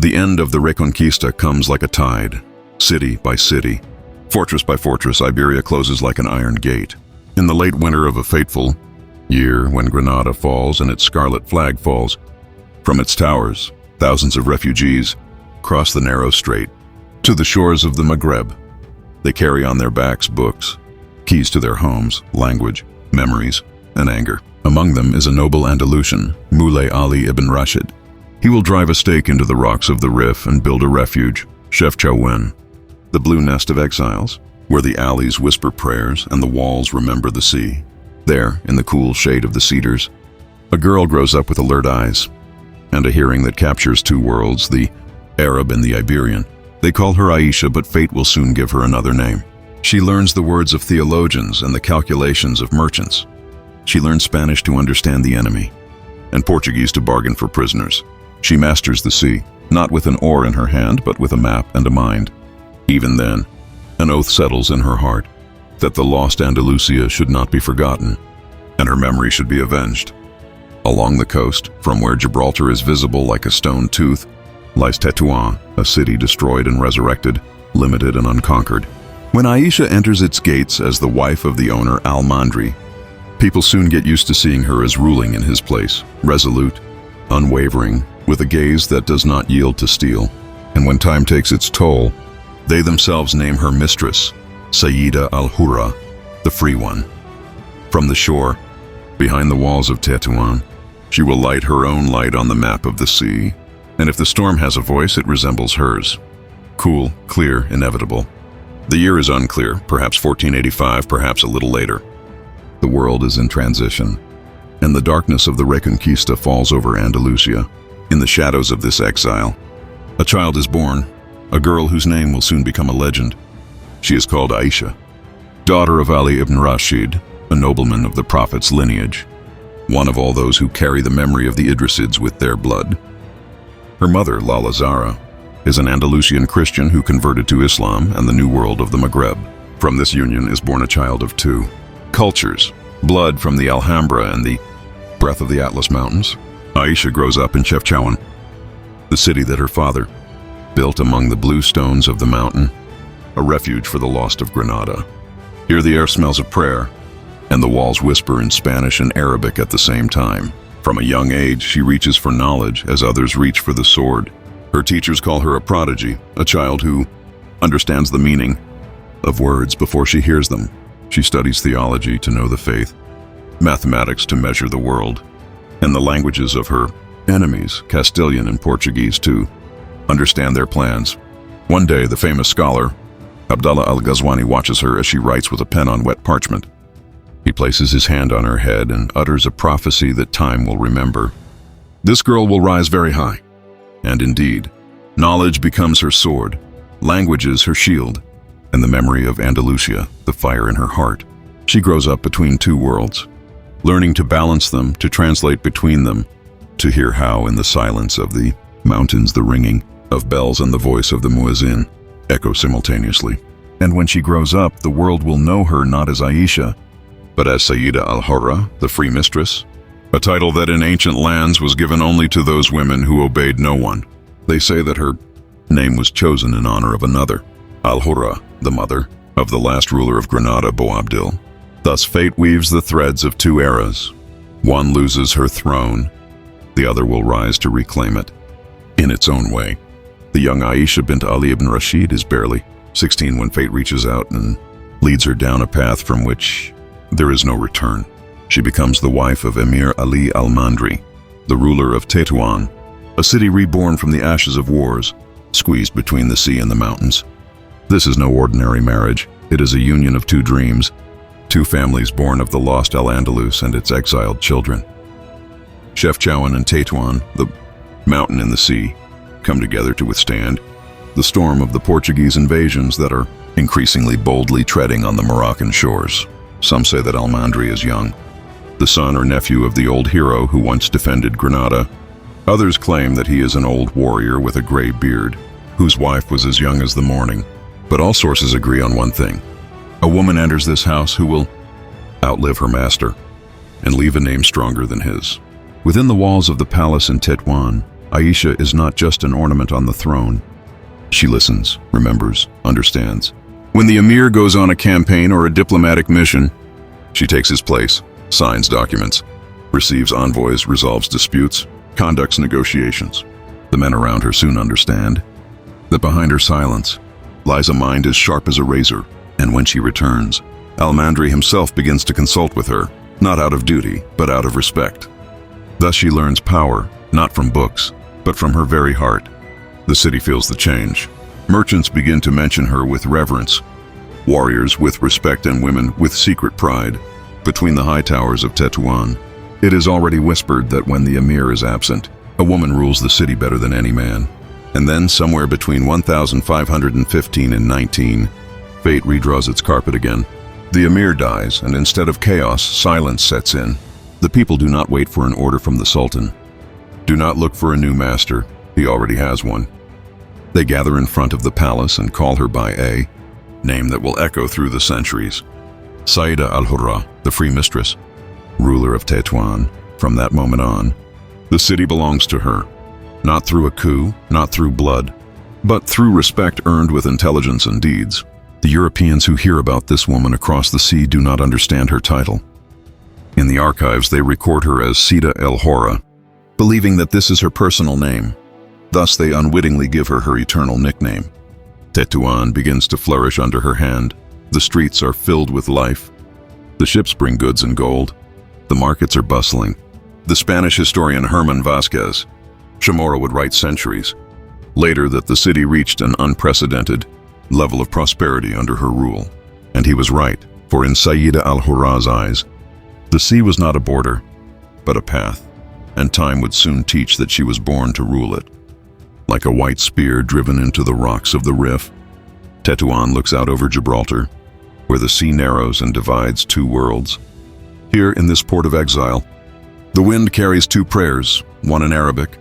The end of the Reconquista comes like a tide, city by city. Fortress by fortress, Iberia closes like an iron gate. In the late winter of a fateful year, when Granada falls and its scarlet flag falls, from its towers, thousands of refugees cross the narrow strait to the shores of the Maghreb. They carry on their backs books, keys to their homes, language, memories, and anger. Among them is a noble Andalusian, Moulay Ali ibn Rashid. He will drive a stake into the rocks of the Rif and build a refuge, Tetuan, the blue nest of exiles, where the alleys whisper prayers and the walls remember the sea. There, in the cool shade of the cedars, a girl grows up with alert eyes and a hearing that captures two worlds, the Arab and the Iberian. They call her Aisha, but fate will soon give her another name. She learns the words of theologians and the calculations of merchants. She learns Spanish to understand the enemy, and Portuguese to bargain for prisoners. She masters the sea, not with an oar in her hand, but with a map and a mind. Even then, an oath settles in her heart that the lost Andalusia should not be forgotten, and her memory should be avenged. Along the coast, from where Gibraltar is visible like a stone tooth, lies Tetuan, a city destroyed and resurrected, limited and unconquered. When Aisha enters its gates as the wife of the owner Al-Mandri, people soon get used to seeing her as ruling in his place, resolute, unwavering, with a gaze that does not yield to steel. And when time takes its toll, they themselves name her mistress, Sayyida al-Hurra, the free one. From the shore, behind the walls of Tetuan, she will light her own light on the map of the sea, and if the storm has a voice, it resembles hers. Cool, clear, inevitable. The year is unclear, perhaps 1485, perhaps a little later. The world is in transition, and the darkness of the Reconquista falls over Andalusia. In the shadows of this exile, a child is born, a girl whose name will soon become a legend. She is called Aisha, daughter of Ali ibn Rashid, a nobleman of the Prophet's lineage, one of all those who carry the memory of the Idrisids with their blood. Her mother, Lala Zara, is an Andalusian Christian who converted to Islam and the New World of the Maghreb. From this union is born a child of two cultures, blood from the Alhambra and the breath of the Atlas Mountains. Aisha grows up in Tetuan, the city that her father built among the blue stones of the mountain, a refuge for the lost of Granada. Here the air smells of prayer, and the walls whisper in Spanish and Arabic at the same time. From a young age, she reaches for knowledge as others reach for the sword. Her teachers call her a prodigy, a child who understands the meaning of words before she hears them. She studies theology to know the faith, mathematics to measure the world, and the languages of her enemies, Castilian and Portuguese, to understand their plans. One day, the famous scholar, Abdullah al-Ghazwani, watches her as she writes with a pen on wet parchment. He places his hand on her head and utters a prophecy that time will remember. This girl will rise very high. And indeed, knowledge becomes her sword, languages her shield, and the memory of Andalusia, the fire in her heart. She grows up between two worlds, learning to balance them, to translate between them, to hear how in the silence of the mountains the ringing of bells and the voice of the muezzin echo simultaneously. And when she grows up, the world will know her not as Aisha, but as Sayyida al-Hurra, the free mistress, a title that in ancient lands was given only to those women who obeyed no one. They say that her name was chosen in honor of another, al-Hurra, the mother of the last ruler of Granada, Boabdil. Thus fate weaves the threads of two eras. One loses her throne, the other will rise to reclaim it, in its own way. The young Aisha bint Ali ibn Rashid is barely 16 when fate reaches out and leads her down a path from which there is no return. She becomes the wife of Emir Ali al-Mandri, the ruler of Tetuan, a city reborn from the ashes of wars, squeezed between the sea and the mountains. This is no ordinary marriage. It is a union of two dreams, two families born of the lost Al-Andalus and its exiled children. Tetuan and Tetuan, the mountain and the sea, come together to withstand the storm of the Portuguese invasions that are increasingly boldly treading on the Moroccan shores. Some say that Al-Mandri is young, the son or nephew of the old hero who once defended Granada. Others claim that he is an old warrior with a gray beard, whose wife was as young as the morning. But all sources agree on one thing. A woman enters this house who will outlive her master and leave a name stronger than his. Within the walls of the palace in Tetuan, Aisha is not just an ornament on the throne. She listens, remembers, understands. When the emir goes on a campaign or a diplomatic mission, she takes his place, signs documents, receives envoys, resolves disputes, conducts negotiations. The men around her soon understand that behind her silence lies a mind as sharp as a razor, and when she returns, Al-Mandri himself begins to consult with her, not out of duty, but out of respect. Thus she learns power, not from books, but from her very heart. The city feels the change. Merchants begin to mention her with reverence, warriors with respect, and women with secret pride. Between the high towers of Tetuan, it is already whispered that when the emir is absent, a woman rules the city better than any man. And then, somewhere between 1515 and 19, fate redraws its carpet again. The emir dies, and instead of chaos, silence sets in. The people do not wait for an order from the sultan. Do not look for a new master, he already has one. They gather in front of the palace and call her by a name that will echo through the centuries. Sayyida al-Hurra, the free mistress, ruler of Tetuan. From that moment on, the city belongs to her, not through a coup, not through blood, but through respect earned with intelligence and deeds. The Europeans who hear about this woman across the sea do not understand her title. In the archives, they record her as Sayyida al-Hurra, believing that this is her personal name. Thus, they unwittingly give her her eternal nickname. Tetuan begins to flourish under her hand. The streets are filled with life. The ships bring goods and gold. The markets are bustling. The Spanish historian Herman Vasquez Chamorro would write centuries later that the city reached an unprecedented level of prosperity under her rule. And he was right, for in Sayyida al-Hurra's eyes, the sea was not a border, but a path, and time would soon teach that she was born to rule it. Like a white spear driven into the rocks of the Rif, Tetuan looks out over Gibraltar, where the sea narrows and divides two worlds. Here in this port of exile, the wind carries two prayers, one in Arabic,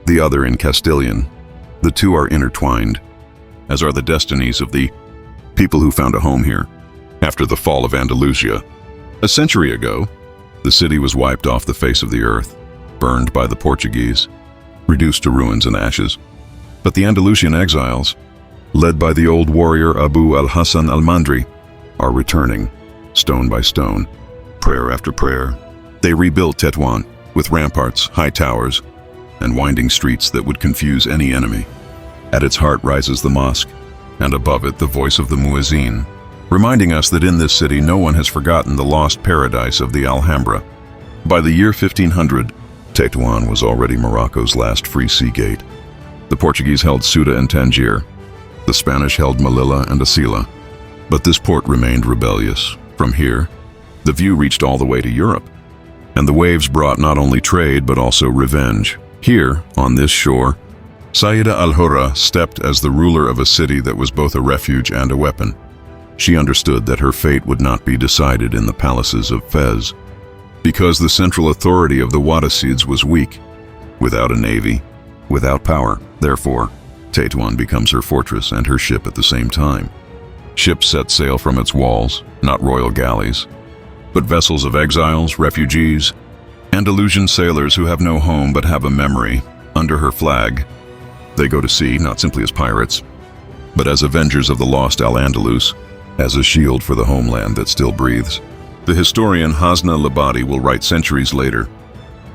the other in Castilian. The two are intertwined, as are the destinies of the people who found a home here. After the fall of Andalusia, a century ago, the city was wiped off the face of the earth, burned by the Portuguese, reduced to ruins and ashes. But the Andalusian exiles, led by the old warrior Abu al-Hasan al-Mandri, are returning, stone by stone, prayer after prayer. They rebuilt Tetuan with ramparts, high towers, and winding streets that would confuse any enemy. At its heart rises the mosque, and above it the voice of the muezzin, reminding us that in this city no one has forgotten the lost paradise of the Alhambra. By the year 1500, Tetuan was already Morocco's last free sea gate. The Portuguese held Ceuta and Tangier. The Spanish held Melilla and Asila. But this port remained rebellious. From here, the view reached all the way to Europe. And the waves brought not only trade but also revenge. Here, on this shore, Sayyida al-Hurra stepped as the ruler of a city that was both a refuge and a weapon. She understood that her fate would not be decided in the palaces of Fez, because the central authority of the Wattasids was weak, without a navy, without power. Therefore, Tetuan becomes her fortress and her ship at the same time. Ships set sail from its walls, not royal galleys, but vessels of exiles, refugees, Andalusian sailors who have no home but have a memory. Under her flag, they go to sea not simply as pirates, but as avengers of the lost Al-Andalus, as a shield for the homeland that still breathes. The historian Hasna Labadi will write centuries later,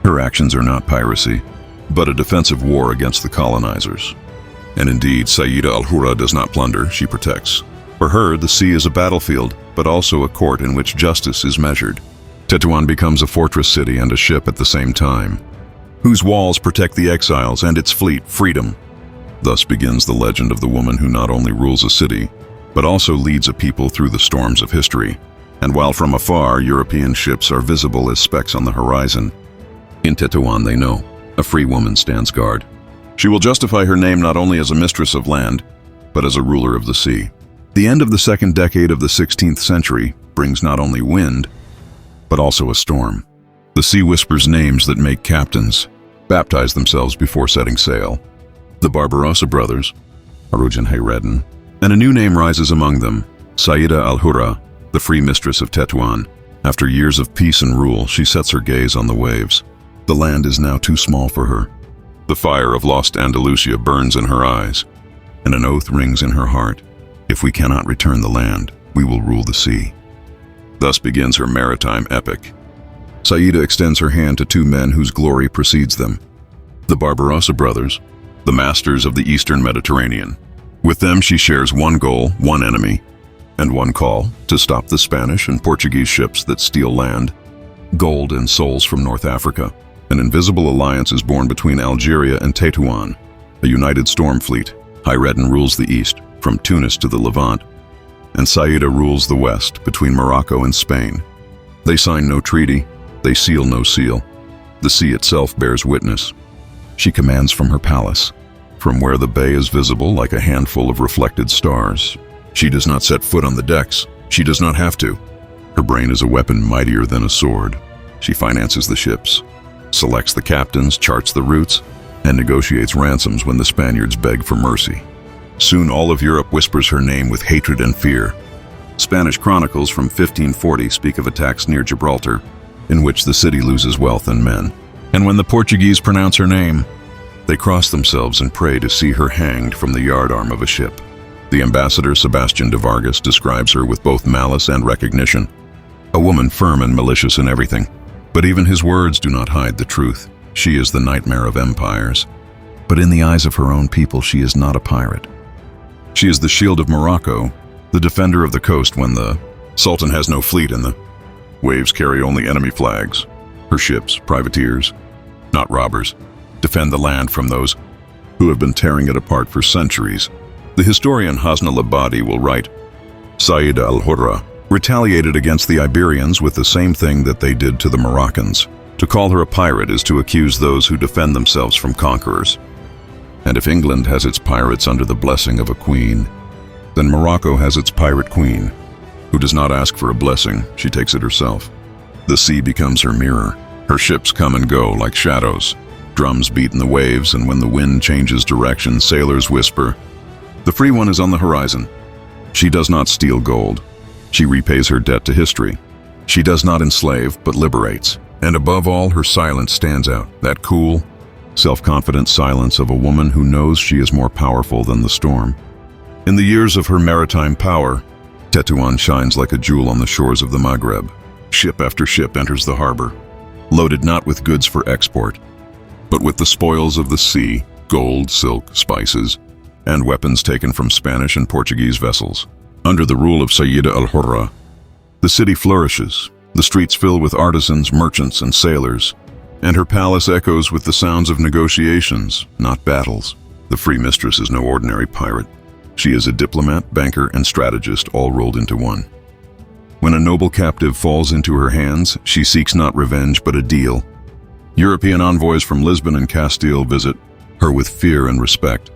her actions are not piracy, but a defensive war against the colonizers. And indeed, Sayyida al-Hurra does not plunder, she protects. For her, the sea is a battlefield, but also a court in which justice is measured. Tetuan becomes a fortress city and a ship at the same time, whose walls protect the exiles and its fleet, freedom. Thus begins the legend of the woman who not only rules a city, but also leads a people through the storms of history. And while from afar, European ships are visible as specks on the horizon, in Tetuan they know, a free woman stands guard. She will justify her name not only as a mistress of land, but as a ruler of the sea. The end of the second decade of the 16th century brings not only wind, but also a storm. The sea whispers names that make captains baptize themselves before setting sail. The Barbarossa brothers, Arujan Hayreddin, and a new name rises among them, Sayyida al-Hurra, the free mistress of Tetuan. After years of peace and rule, she sets her gaze on the waves. The land is now too small for her. The fire of lost Andalusia burns in her eyes, and an oath rings in her heart. If we cannot return the land, we will rule the sea. Thus begins her maritime epic. Sayyida extends her hand to two men whose glory precedes them. The Barbarossa brothers, the masters of the Eastern Mediterranean. With them she shares one goal, one enemy, and one call to stop the Spanish and Portuguese ships that steal land, gold and souls from North Africa. An invisible alliance is born between Algeria and Tetuan, a united storm fleet. Hayreddin rules the east, from Tunis to the Levant, and Sayyida rules the west, between Morocco and Spain. They sign no treaty, they seal no seal. The sea itself bears witness. She commands from her palace, from where the bay is visible like a handful of reflected stars. She does not set foot on the decks. She does not have to. Her brain is a weapon mightier than a sword. She finances the ships, selects the captains, charts the routes, and negotiates ransoms when the Spaniards beg for mercy. Soon all of Europe whispers her name with hatred and fear. Spanish chronicles from 1540 speak of attacks near Gibraltar, in which the city loses wealth and men. And when the Portuguese pronounce her name, they cross themselves and pray to see her hanged from the yardarm of a ship. The ambassador Sebastian de Vargas describes her with both malice and recognition, a woman firm and malicious in everything. But even his words do not hide the truth. She is the nightmare of empires. But in the eyes of her own people, she is not a pirate. She is the shield of Morocco, the defender of the coast when the Sultan has no fleet and the waves carry only enemy flags. Her ships, privateers, not robbers, defend the land from those who have been tearing it apart for centuries. The historian Hasna Labadi will write, Sayyida al-Hurra retaliated against the Iberians with the same thing that they did to the Moroccans. To call her a pirate is to accuse those who defend themselves from conquerors. And if England has its pirates under the blessing of a queen, then Morocco has its pirate queen, who does not ask for a blessing, she takes it herself. The sea becomes her mirror. Her ships come and go like shadows. Drums beat in the waves, and when the wind changes direction, sailors whisper, "The free one is on the horizon." She does not steal gold. She repays her debt to history. She does not enslave, but liberates. And above all, her silence stands out, that cool, self-confident silence of a woman who knows she is more powerful than the storm. In the years of her maritime power, Tetuan shines like a jewel on the shores of the Maghreb. Ship after ship enters the harbor, loaded not with goods for export, but with the spoils of the sea, gold, silk, spices, and weapons taken from Spanish and Portuguese vessels. Under the rule of Sayyida al-Hurra, the city flourishes. The streets fill with artisans, merchants, and sailors, and her palace echoes with the sounds of negotiations, not battles. The free mistress is no ordinary pirate. She is a diplomat, banker, and strategist all rolled into one. When a noble captive falls into her hands, she seeks not revenge but a deal. European envoys from Lisbon and Castile visit her with fear and respect,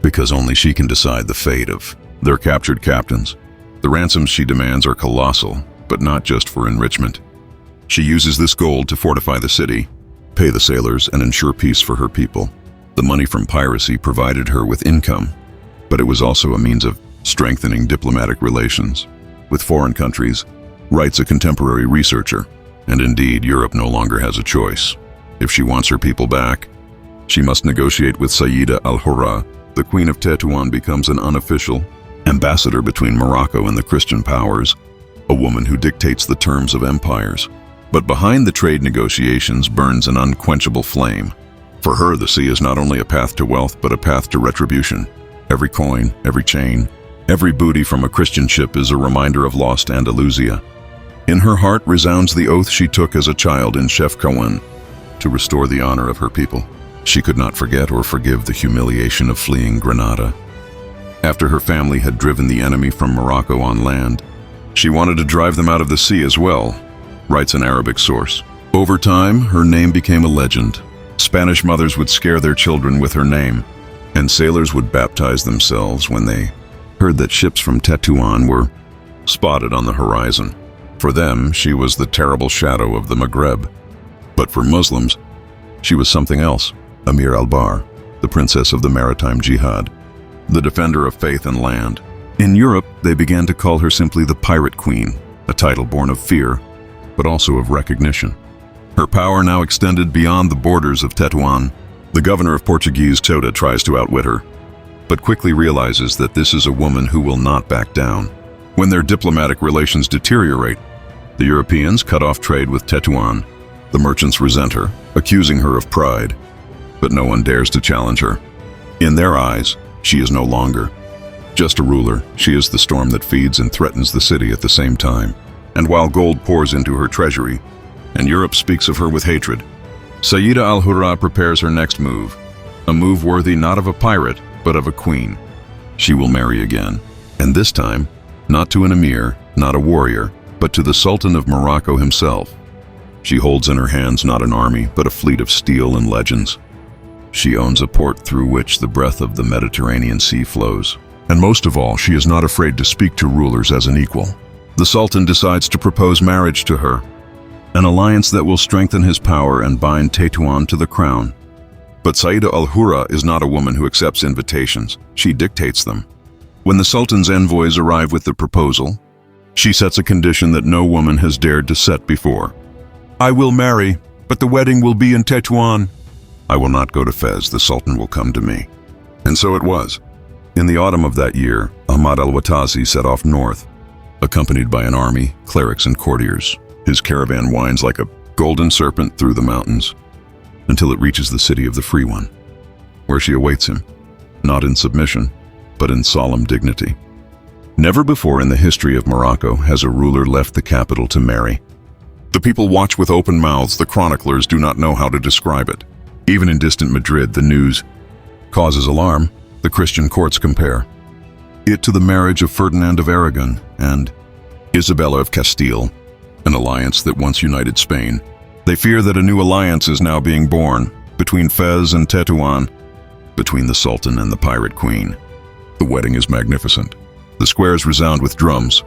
because only she can decide the fate of their captured captains. The ransoms she demands are colossal, but not just for enrichment. She uses this gold to fortify the city, pay the sailors, and ensure peace for her people. The money from piracy provided her with income, but it was also a means of strengthening diplomatic relations with foreign countries, writes a contemporary researcher. And indeed, Europe no longer has a choice. If she wants her people back, she must negotiate with Sayyida al-Hurra. The Queen of Tetuan becomes an unofficial ambassador between Morocco and the Christian powers, a woman who dictates the terms of empires. But behind the trade negotiations burns an unquenchable flame. For her, the sea is not only a path to wealth, but a path to retribution. Every coin, every chain, every booty from a Christian ship is a reminder of lost Andalusia. In her heart resounds the oath she took as a child in Tetouan to restore the honor of her people. She could not forget or forgive the humiliation of fleeing Granada. After her family had driven the enemy from Morocco on land, she wanted to drive them out of the sea as well, writes an Arabic source. Over time, her name became a legend. Spanish mothers would scare their children with her name, and sailors would baptize themselves when they heard that ships from Tetuan were spotted on the horizon. For them, she was the terrible shadow of the Maghreb. But for Muslims, she was something else, Amir al-Bahr, the princess of the maritime jihad, the defender of faith and land. In Europe, they began to call her simply the Pirate Queen, a title born of fear, but also of recognition. Her power now extended beyond the borders of Tetuan. The governor of Portuguese Ceuta tries to outwit her, but quickly realizes that this is a woman who will not back down. When their diplomatic relations deteriorate, the Europeans cut off trade with Tetuan. The merchants resent her, accusing her of pride, but no one dares to challenge her. In their eyes, she is no longer just a ruler. She is the storm that feeds and threatens the city at the same time. And while gold pours into her treasury, and Europe speaks of her with hatred, Sayyida al-Hurra prepares her next move, a move worthy not of a pirate, but of a queen. She will marry again, and this time, not to an emir, not a warrior, but to the Sultan of Morocco himself. She holds in her hands not an army, but a fleet of steel and legends. She owns a port through which the breath of the Mediterranean Sea flows. And most of all, she is not afraid to speak to rulers as an equal. The Sultan decides to propose marriage to her, an alliance that will strengthen his power and bind Tetuan to the crown. But Sayyida al-Hurra is not a woman who accepts invitations. She dictates them. When the Sultan's envoys arrive with the proposal, she sets a condition that no woman has dared to set before. I will marry, but the wedding will be in Tetuan. I will not go to Fez, the Sultan will come to me. And so it was. In the autumn of that year, Ahmad al-Watazi set off north, accompanied by an army, clerics and courtiers. His caravan winds like a golden serpent through the mountains, until it reaches the city of the Free One, where she awaits him, not in submission, but in solemn dignity. Never before in the history of Morocco has a ruler left the capital to marry. The people watch with open mouths. The chroniclers do not know how to describe it. Even in distant Madrid, the news causes alarm. The Christian courts compare it to the marriage of Ferdinand of Aragon and Isabella of Castile, an alliance that once united Spain. They fear that a new alliance is now being born between Fez and Tetuan, between the Sultan and the pirate queen. The wedding is magnificent. The squares resound with drums.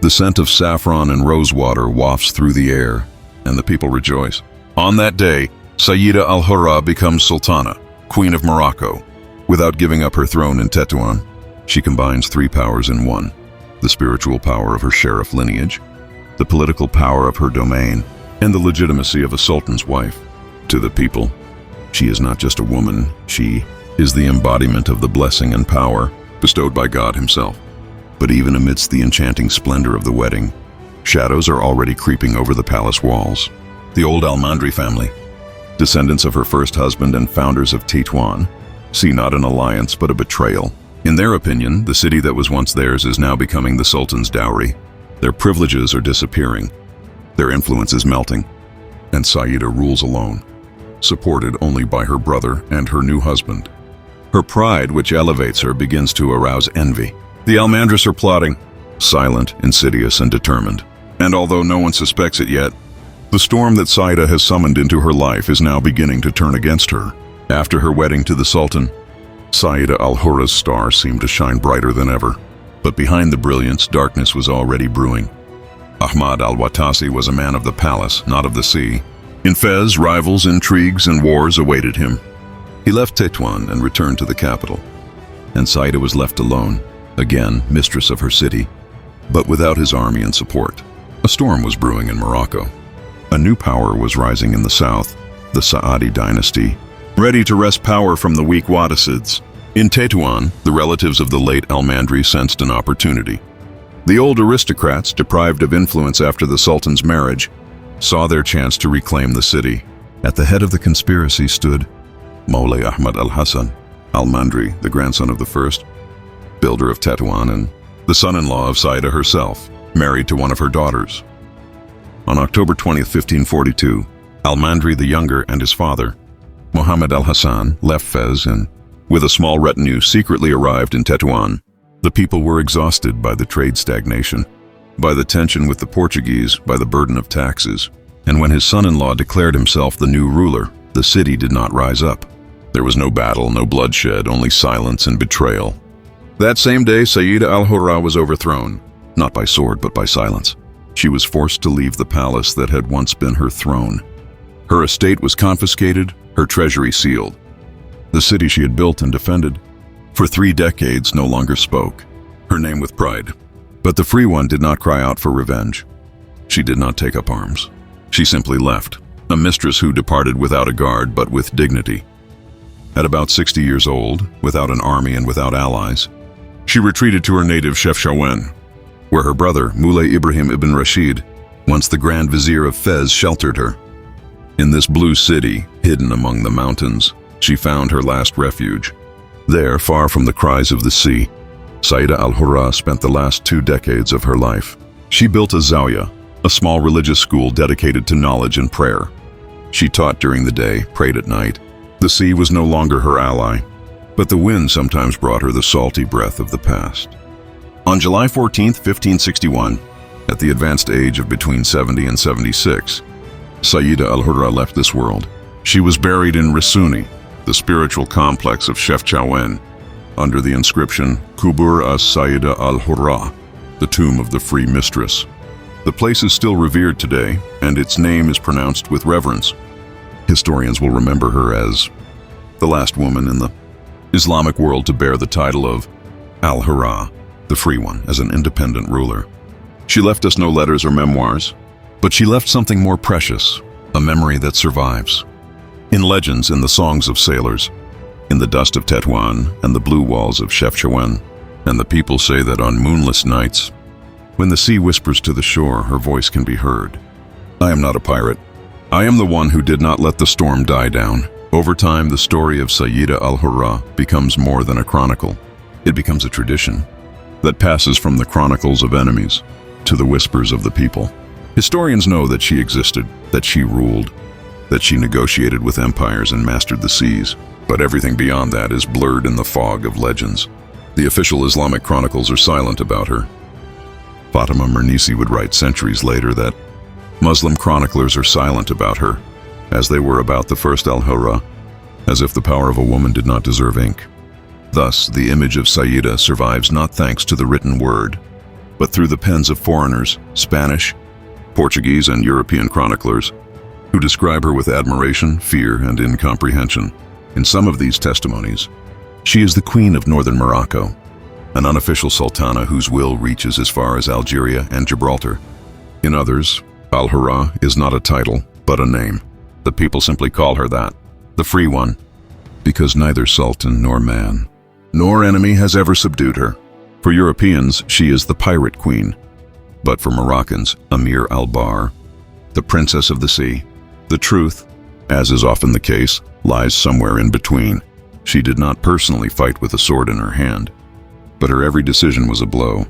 The scent of saffron and rosewater wafts through the air, and the people rejoice. On that day, Sayyida al-Hurra becomes Sultana, Queen of Morocco. Without giving up her throne in Tetuan, she combines three powers in one: the spiritual power of her Sheriff lineage, the political power of her domain, and the legitimacy of a sultan's wife. To the people, she is not just a woman, she is the embodiment of the blessing and power bestowed by God himself. But even amidst the enchanting splendor of the wedding, shadows are already creeping over the palace walls. The old Almandri family, descendants of her first husband and founders of Tetuan, see not an alliance but a betrayal. In their opinion, the city that was once theirs is now becoming the Sultan's dowry. Their privileges are disappearing, their influence is melting, and Sayyida rules alone, supported only by her brother and her new husband. Her pride, which elevates her, begins to arouse envy. The Almandris are plotting, silent, insidious, and determined. And although no one suspects it yet, the storm that Sayyida has summoned into her life is now beginning to turn against her. After her wedding to the Sultan, Sayyida al-Hurra's star seemed to shine brighter than ever. But behind the brilliance, darkness was already brewing. Ahmad al-Watazi was a man of the palace, not of the sea. In Fez, rivals, intrigues, and wars awaited him. He left Tetuan and returned to the capital. And Sayyida was left alone, again mistress of her city, but without his army and support. A storm was brewing in Morocco. A new power was rising in the south, the Saadi dynasty, ready to wrest power from the weak Wattasids. In Tetuan, the relatives of the late Almandri sensed an opportunity. The old aristocrats, deprived of influence after the Sultan's marriage, saw their chance to reclaim the city. At the head of the conspiracy stood Moulay Ahmad al-Hassan, Almandri, the grandson of the first, builder of Tetuan, and the son-in-law of Sayyida herself, married to one of her daughters. On October 20, 1542, Almandri the Younger and his father, Mohammed al-Hassan, left Fez and, with a small retinue, secretly arrived in Tetuan. The people were exhausted by the trade stagnation, by the tension with the Portuguese, by the burden of taxes. And when his son-in-law declared himself the new ruler, the city did not rise up. There was no battle, no bloodshed, only silence and betrayal. That same day, Sayyida al-Hurra was overthrown, not by sword but by silence. She was forced to leave the palace that had once been her throne. Her estate was confiscated, her treasury sealed. The city she had built and defended for 3 decades no longer spoke, her name with pride. But the Free One did not cry out for revenge. She did not take up arms. She simply left, a mistress who departed without a guard but with dignity. At about 60 years old, without an army and without allies, she retreated to her native Chefchaouen, where her brother, Moulay Ibrahim ibn Rashid, once the Grand Vizier of Fez, sheltered her. In this blue city, hidden among the mountains, she found her last refuge. There, far from the cries of the sea, Sayyida al-Hurra spent the last 2 decades of her life. She built a zawiya, a small religious school dedicated to knowledge and prayer. She taught during the day, prayed at night. The sea was no longer her ally, but the wind sometimes brought her the salty breath of the past. On July 14, 1561, at the advanced age of between 70 and 76, Sayyida al-Hurra left this world. She was buried in Risuni, the spiritual complex of Chefchaouen, under the inscription Qubur as-Sayyida al-Hurra, the tomb of the free mistress. The place is still revered today, and its name is pronounced with reverence. Historians will remember her as the last woman in the Islamic world to bear the title of al-Hurra, the free one, as an independent ruler. She left us no letters or memoirs, but she left something more precious, a memory that survives. In legends and the songs of sailors, in the dust of Tetuan and the blue walls of Chefchaouen, and the people say that on moonless nights, when the sea whispers to the shore, her voice can be heard. I am not a pirate. I am the one who did not let the storm die down. Over time, the story of Sayyida al-Hurra becomes more than a chronicle. It becomes a tradition that passes from the chronicles of enemies to the whispers of the people. Historians know that she existed, that she ruled, that she negotiated with empires and mastered the seas, but everything beyond that is blurred in the fog of legends. The official Islamic chronicles are silent about her. Fatima Mernissi would write centuries later that Muslim chroniclers are silent about her, as they were about the first al-Hurra, as if the power of a woman did not deserve ink. Thus, the image of Sayyida survives not thanks to the written word, but through the pens of foreigners, Spanish, Portuguese, and European chroniclers, who describe her with admiration, fear, and incomprehension. In some of these testimonies, she is the queen of northern Morocco, an unofficial sultana whose will reaches as far as Algeria and Gibraltar. In others, al-Hurra is not a title, but a name. The people simply call her that, the free one, because neither sultan nor man, nor enemy has ever subdued her. For Europeans, she is the pirate queen, but for Moroccans, Amir al-Bahr, the princess of the sea. The truth, as is often the case, lies somewhere in between. She did not personally fight with a sword in her hand, but her every decision was a blow,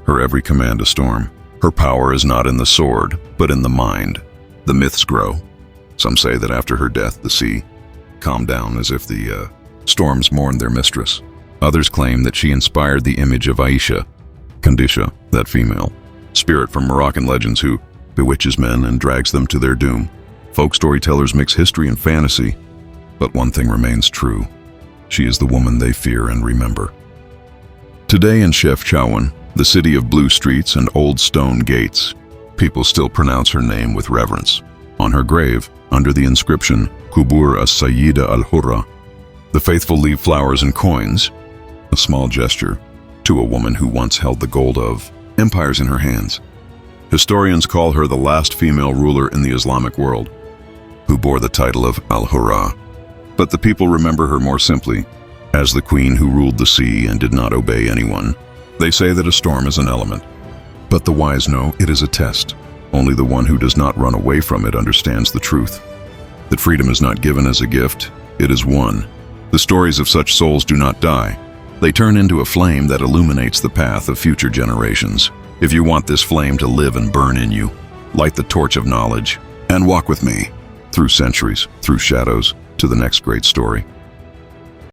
her every command a storm. Her power is not in the sword, but in the mind. The myths grow. Some say that after her death, the sea calmed down as if the storms mourned their mistress. Others claim that she inspired the image of Aisha, Kandisha, that female spirit from Moroccan legends who bewitches men and drags them to their doom. Folk storytellers mix history and fantasy, but one thing remains true. She is the woman they fear and remember. Today in Chefchaouen, the city of blue streets and old stone gates, people still pronounce her name with reverence. On her grave, under the inscription Qubur as-Sayyida al-Hurra, the faithful leave flowers and coins, a small gesture to a woman who once held the gold of empires in her hands. Historians call her the last female ruler in the Islamic world, who bore the title of al-Hurra. But the people remember her more simply, as the queen who ruled the sea and did not obey anyone. They say that a storm is an element, but the wise know it is a test. Only the one who does not run away from it understands the truth. That freedom is not given as a gift, it is won. The stories of such souls do not die. They turn into a flame that illuminates the path of future generations. If you want this flame to live and burn in you, light the torch of knowledge and walk with me through centuries, through shadows, to the next great story.